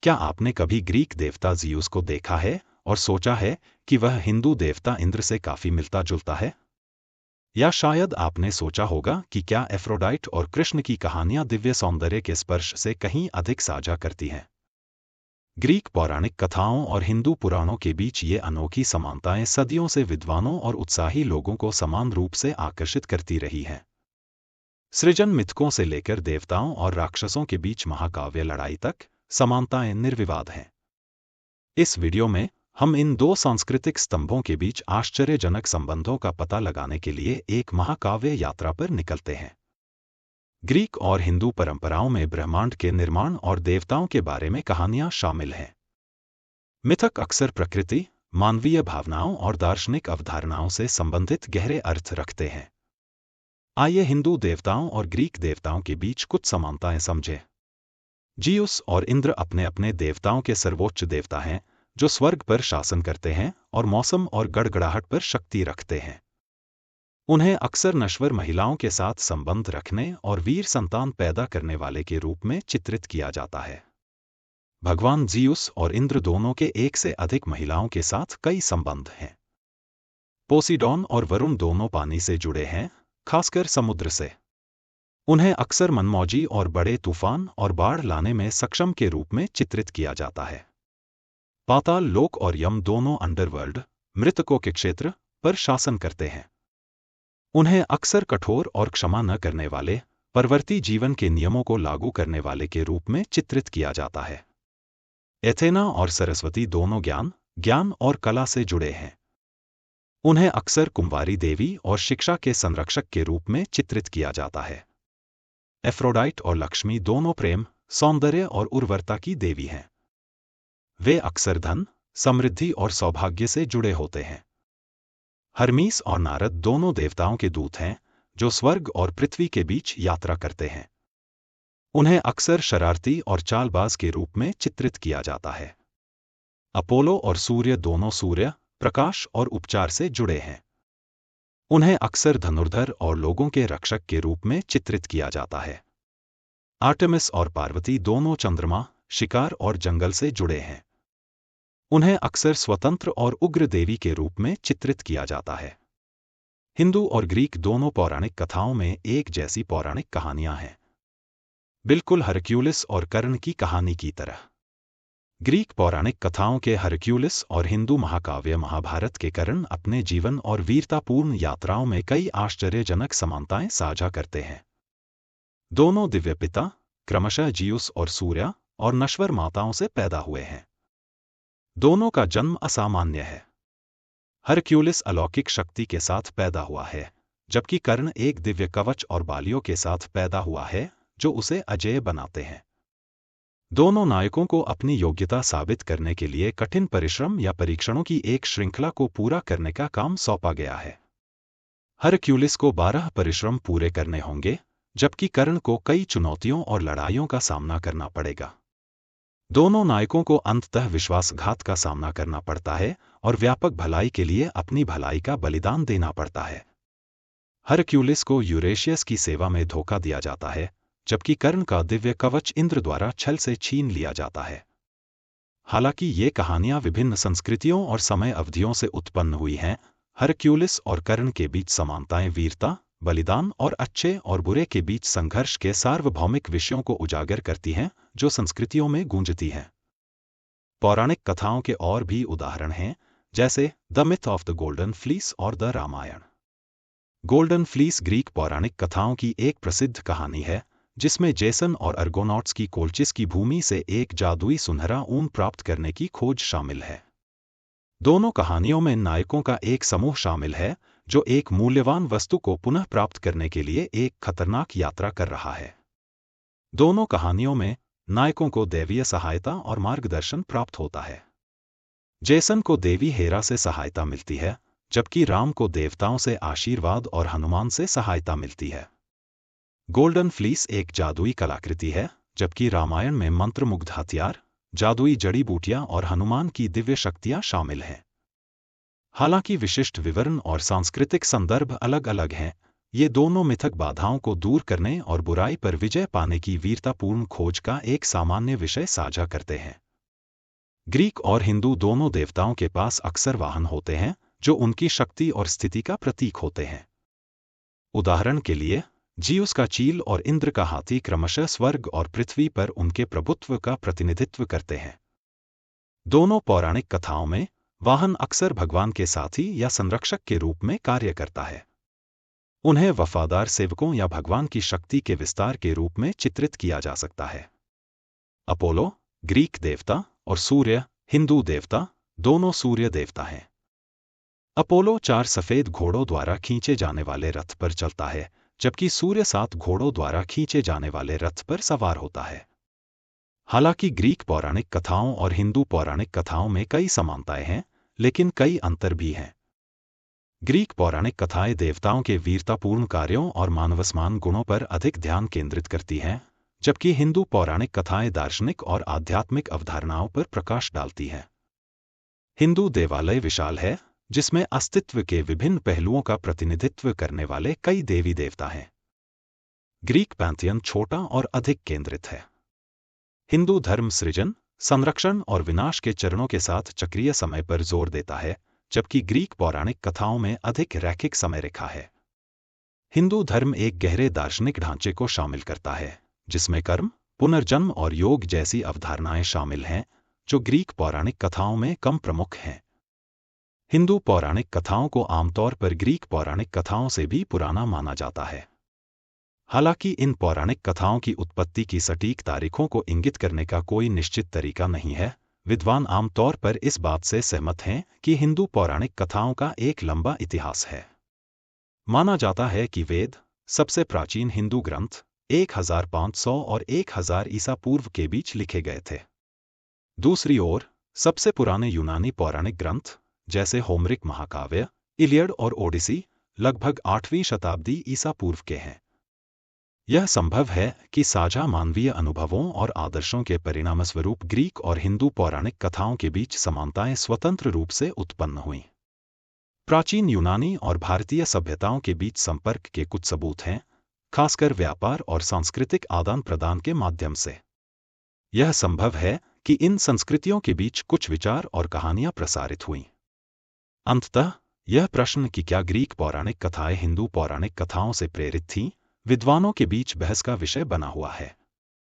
क्या आपने कभी ग्रीक देवता ज़ीउस को देखा है और सोचा है कि वह हिंदू देवता इंद्र से काफी मिलता जुलता है? या शायद आपने सोचा होगा कि क्या एफ्रोडाइट और कृष्ण की कहानियां दिव्य सौंदर्य के स्पर्श से कहीं अधिक साझा करती हैं? ग्रीक पौराणिक कथाओं और हिंदू पुराणों के बीच ये अनोखी समानताएं सदियों से विद्वानों और उत्साही लोगों को समान रूप से आकर्षित करती रही हैं। सृजन मिथकों से लेकर देवताओं और राक्षसों के बीच महाकाव्य लड़ाई तक समानताएं निर्विवाद हैं। इस वीडियो में हम इन दो सांस्कृतिक स्तंभों के बीच आश्चर्यजनक संबंधों का पता लगाने के लिए एक महाकाव्य यात्रा पर निकलते हैं। ग्रीक और हिंदू परंपराओं में ब्रह्मांड के निर्माण और देवताओं के बारे में कहानियां शामिल हैं। मिथक अक्सर प्रकृति, मानवीय भावनाओं और दार्शनिक अवधारणाओं से संबंधित गहरे अर्थ रखते हैं। आइए हिंदू देवताओं और ग्रीक देवताओं के बीच कुछ समानताएं समझें। ज़ीउस और इंद्र अपने अपने देवताओं के सर्वोच्च देवता हैं, जो स्वर्ग पर शासन करते हैं और मौसम और गड़गड़ाहट पर शक्ति रखते हैं। उन्हें अक्सर नश्वर महिलाओं के साथ संबंध रखने और वीर संतान पैदा करने वाले के रूप में चित्रित किया जाता है। भगवान ज़ीउस और इंद्र दोनों के एक से अधिक महिलाओं के साथ कई संबंध हैं। पोसीडॉन और वरुण दोनों पानी से जुड़े हैं, खासकर समुद्र से। उन्हें अक्सर मनमौजी और बड़े तूफान और बाढ़ लाने में सक्षम के रूप में चित्रित किया जाता है। पाताल लोक और यम दोनों अंडरवर्ल्ड, मृतकों के क्षेत्र, पर शासन करते हैं। उन्हें अक्सर कठोर और क्षमा न करने वाले, परवर्ती जीवन के नियमों को लागू करने वाले के रूप में चित्रित किया जाता है। एथेना और सरस्वती दोनों ज्ञान और कला से जुड़े हैं। उन्हें अक्सर कुंवारी देवी और शिक्षा के संरक्षक के रूप में चित्रित किया जाता है। एफ्रोडाइट और लक्ष्मी दोनों प्रेम, सौंदर्य और उर्वरता की देवी हैं। वे अक्सर धन, समृद्धि और सौभाग्य से जुड़े होते हैं। हर्मीस और नारद दोनों देवताओं के दूत हैं, जो स्वर्ग और पृथ्वी के बीच यात्रा करते हैं। उन्हें अक्सर शरारती और चालबाज के रूप में चित्रित किया जाता है। अपोलो और सूर्य दोनों सूर्य, प्रकाश और उपचार से जुड़े हैं। उन्हें अक्सर धनुर्धर और लोगों के रक्षक के रूप में चित्रित किया जाता है। आर्टेमिस और पार्वती दोनों चंद्रमा, शिकार और जंगल से जुड़े हैं। उन्हें अक्सर स्वतंत्र और उग्र देवी के रूप में चित्रित किया जाता है। हिंदू और ग्रीक दोनों पौराणिक कथाओं में एक जैसी पौराणिक कहानियां हैं, बिल्कुल हरक्यूलिस और कर्ण की कहानी की तरह। ग्रीक पौराणिक कथाओं के हरक्यूलिस और हिंदू महाकाव्य महाभारत के कर्ण अपने जीवन और वीरतापूर्ण यात्राओं में कई आश्चर्यजनक समानताएं साझा करते हैं। दोनों दिव्य पिता, क्रमशः ज़ीउस और सूर्या, और नश्वर माताओं से पैदा हुए हैं। दोनों का जन्म असामान्य है। हरक्यूलिस अलौकिक शक्ति के साथ पैदा हुआ है, जबकि कर्ण एक दिव्य कवच और बालियों के साथ पैदा हुआ है, जो उसे अजेय बनाते हैं। दोनों नायकों को अपनी योग्यता साबित करने के लिए कठिन परिश्रम या परीक्षणों की एक श्रृंखला को पूरा करने का काम सौंपा गया है। हरक्यूलिस को 12 परिश्रम पूरे करने होंगे, जबकि कर्ण को कई चुनौतियों और लड़ाइयों का सामना करना पड़ेगा। दोनों नायकों को अंततः विश्वासघात का सामना करना पड़ता है और व्यापक भलाई के लिए अपनी भलाई का बलिदान देना पड़ता है। हरक्यूलिस को यूरेशियस की सेवा में धोखा दिया जाता है, जबकि कर्ण का दिव्य कवच इंद्र द्वारा छल से छीन लिया जाता है। हालांकि ये कहानियां विभिन्न संस्कृतियों और समय अवधियों से उत्पन्न हुई हैं, हरक्यूलिस और कर्ण के बीच समानताएं वीरता, बलिदान और अच्छे और बुरे के बीच संघर्ष के सार्वभौमिक विषयों को उजागर करती हैं, जो संस्कृतियों में गूंजती हैं। पौराणिक कथाओं के और भी उदाहरण हैं, जैसे the myth of the golden fleece और the Ramayana. Golden fleece Greek पौराणिक कथाओं की एक प्रसिद्ध कहानी है, जिसमें जेसन और अर्गोनॉट्स की कोल्चिस की भूमि से एक जादुई सुनहरा ऊन प्राप्त करने की खोज शामिल है। दोनों कहानियों में नायकों का एक समूह शामिल है, जो एक मूल्यवान वस्तु को पुनः प्राप्त करने के लिए एक खतरनाक यात्रा कर रहा है। दोनों कहानियों में नायकों को दैवीय सहायता और मार्गदर्शन प्राप्त होता है। जेसन को देवी हेरा से सहायता मिलती है, जबकि राम को देवताओं से आशीर्वाद और हनुमान से सहायता मिलती है। गोल्डन फ्लीस एक जादुई कलाकृति है, जबकि रामायण में मंत्रमुग्ध हथियार, जादुई जड़ी बूटियां और हनुमान की दिव्य शक्तियां शामिल हैं। हालांकि विशिष्ट विवरण और सांस्कृतिक संदर्भ अलग अलग हैं, ये दोनों मिथक बाधाओं को दूर करने और बुराई पर विजय पाने की वीरतापूर्ण खोज का एक सामान्य विषय साझा करते हैं। ग्रीक और हिंदू दोनों देवताओं के पास अक्सर वाहन होते हैं जो उनकी शक्ति और स्थिति का प्रतीक होते हैं। उदाहरण के लिए, जियुस का चील और इंद्र का हाथी क्रमशः स्वर्ग और पृथ्वी पर उनके प्रभुत्व का प्रतिनिधित्व करते हैं। दोनों पौराणिक कथाओं में वाहन अक्सर भगवान के साथी या संरक्षक के रूप में कार्य करता है। उन्हें वफादार सेवकों या भगवान की शक्ति के विस्तार के रूप में चित्रित किया जा सकता है। अपोलो, ग्रीक देवता, और सूर्य, हिंदू देवता, दोनों सूर्य देवता हैं। अपोलो 4 सफेद घोड़ों द्वारा खींचे जाने वाले रथ पर चलता है, जबकि सूर्य 7 घोड़ों द्वारा खींचे जाने वाले रथ पर सवार होता है। हालांकि ग्रीक पौराणिक कथाओं और हिंदू पौराणिक कथाओं में कई समानताएं हैं, लेकिन कई अंतर भी हैं। ग्रीक पौराणिक कथाएं देवताओं के वीरतापूर्ण कार्यों और मानवसमान गुणों पर अधिक ध्यान केंद्रित करती हैं, जबकि हिंदू पौराणिक कथाएं दार्शनिक और आध्यात्मिक अवधारणाओं पर प्रकाश डालती हैं। हिंदू देवालय विशाल है, जिसमें अस्तित्व के विभिन्न पहलुओं का प्रतिनिधित्व करने वाले कई देवी देवता हैं। ग्रीक पैंथियन छोटा और अधिक केंद्रित है। हिंदू धर्म सृजन, संरक्षण और विनाश के चरणों के साथ चक्रीय समय पर जोर देता है, जबकि ग्रीक पौराणिक कथाओं में अधिक रैखिक समय रेखा है। हिंदू धर्म एक गहरे दार्शनिक ढांचे को शामिल करता है, जिसमें कर्म, पुनर्जन्म और योग जैसी अवधारणाएं शामिल हैं, जो ग्रीक पौराणिक कथाओं में कम प्रमुख हैं। हिंदू पौराणिक कथाओं को आमतौर पर ग्रीक पौराणिक कथाओं से भी पुराना माना जाता है। हालांकि इन पौराणिक कथाओं की उत्पत्ति की सटीक तारीखों को इंगित करने का कोई निश्चित तरीका नहीं है। विद्वान आमतौर पर इस बात से सहमत हैं कि हिंदू पौराणिक कथाओं का एक लंबा इतिहास है। माना जाता है कि वेद, सबसे प्राचीन हिंदू ग्रंथ, 1500 और 1000 ईसा पूर्व के बीच लिखे गए थे। दूसरी ओर, सबसे पुराने यूनानी पौराणिक ग्रंथ, जैसे होमरिक महाकाव्य, इलियड और ओडिसी, लगभग 8वीं शताब्दी ईसा पूर्व के हैं। यह संभव है कि साझा मानवीय अनुभवों और आदर्शों के परिणामस्वरूप ग्रीक और हिंदू पौराणिक कथाओं के बीच समानताएं स्वतंत्र रूप से उत्पन्न हुईं। प्राचीन यूनानी और भारतीय सभ्यताओं के बीच संपर्क के कुछ सबूत हैं, खासकर व्यापार और सांस्कृतिक आदान प्रदान के माध्यम से। यह संभव है कि इन संस्कृतियों के बीच कुछ विचार और कहानियां प्रसारित हुईं। अंततः, यह प्रश्न कि क्या ग्रीक पौराणिक कथाएं हिंदू पौराणिक कथाओं से प्रेरित थीं, विद्वानों के बीच बहस का विषय बना हुआ है।